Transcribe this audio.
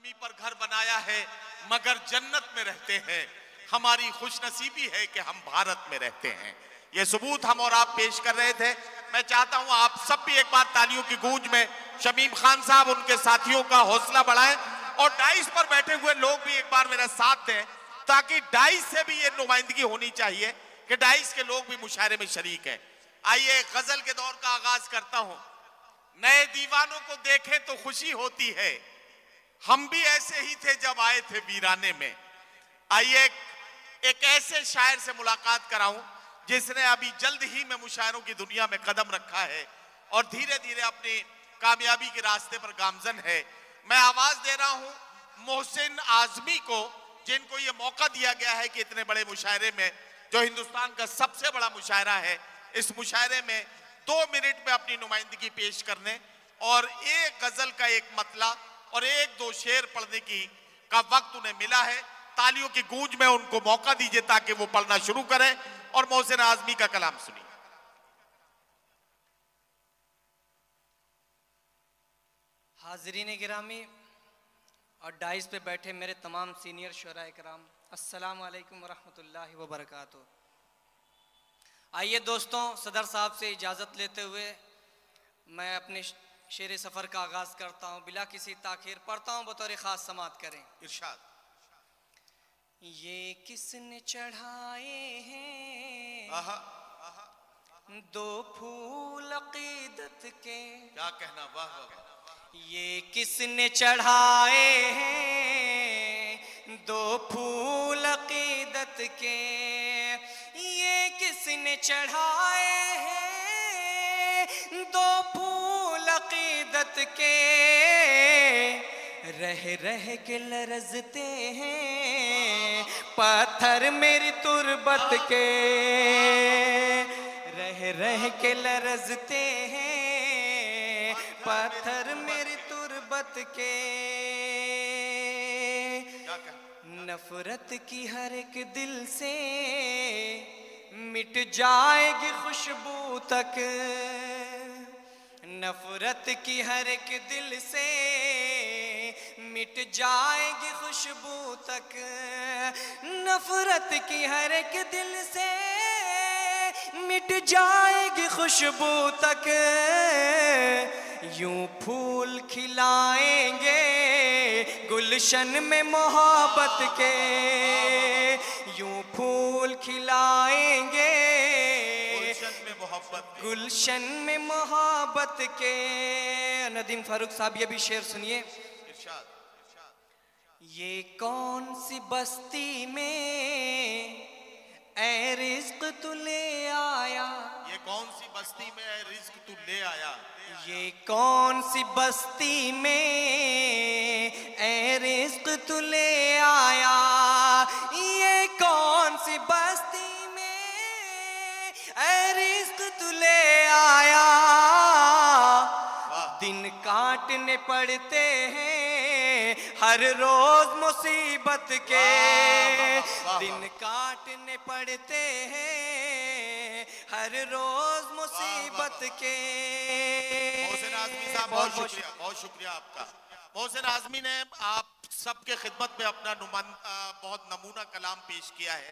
जमी पर घर बनाया है मगर जन्नत में रहते हैं। हमारी खुशनसीबी है कि हम भारत में रहते हैं। ये सबूत हम और आप पेश कर रहे थे। मैं चाहता हूं आप सब भी एक बार तालियों की गूंज में शमीम खान साहब उनके साथियों का हौसला बढ़ाएं और डाइस पर बैठे हुए लोग भी एक बार मेरा साथ दें, ताकि डाइस से भी ये नुमाइंदगी होनी चाहिए कि डाइस के लोग भी मुशायरे में शरीक हैं। आइए गजल के दौर का आगाज करता हूं। नए दीवानों को देखें तो खुशी होती है, हम भी ऐसे ही थे जब आए थे वीराने में। आइए एक ऐसे शायर से मुलाकात कराऊं जिसने अभी जल्द ही में मुशायरों की दुनिया में कदम रखा है और धीरे धीरे अपनी कामयाबी के रास्ते पर गामजन है। मैं आवाज दे रहा हूं मोहसिन आजमी को, जिनको ये मौका दिया गया है कि इतने बड़े मुशायरे में, जो हिंदुस्तान का सबसे बड़ा मुशायरा है, इस मुशायरे में 2 मिनट में अपनी नुमाइंदगी पेश करने और एक गजल का एक मतला और 1-2 शेर पढ़ने का वक्त उन्हें मिला है। तालियों की गूंज में उनको मौका दीजिए ताकि वो पढ़ना शुरू करें और मोहसिन आजमी का कलाम सुनिए। हाज़रीन गिरामी और डाइस पे बैठे मेरे तमाम सीनियर शुराए कराम, अस्सलामु अलैकुम वरहमतुल्लाहि वबरकातुहू। आइए दोस्तों, सदर साहब से इजाज़त लेते हुए मैं अपने शेर सफ़र का आगाज़ करता हूँ। बिला किसी ताखीर पढ़ता हूँ, बतौर ख़ास समात करें। इरशाद। ये किसने चढ़ाए हैं आहा, आहा। 2 फूल अक़ीदत के, क्या कहना, वाह वाह। ये किसने चढ़ाए हैं 2 फूल अक़ीदत के, ये किसने चढ़ाए हैं 2 फूल अक़ीदत के, रह रह के लरज़ते हैं पत्थर मेरी तुरबत के, रह रह के लरज़ते हैं पत्थर मेरी तुरबत के। नफरत की हर एक दिल से मिट जाएगी खुशबू तक, नफरत की हर एक दिल से मिट जाएगी खुशबू तक, नफरत की हर एक दिल से मिट जाएगी खुशबू तक, यूं फूल खिलाएंगे गुलशन में मोहब्बत के, यूं फूल खिलाएंगे गुलशन में मोहब्बत के। नदीम फारूक साहब ये भी शेर सुनिए। ये कौन सी बस्ती में ऐ रिज़्क़ तू ले आया, ये कौन सी बस्ती में ऐ रिज़्क़ तू ले आया, ये कौन सी बस्ती में ऐ रिज़्क़ तू ले आया, ये कौन सी बस्ती ऐ रिज़्क़ तू ले आया। दिन काटने पड़ते हैं हर रोज मुसीबत के, दिन काटने पड़ते हैं हर रोज मुसीबत के। मोहसिन आज़मी साहब बहुत शुक्रिया आपका। मोहसिन आज़मी ने आप सबके खिदमत में अपना बहुत नमूना कलाम पेश किया है।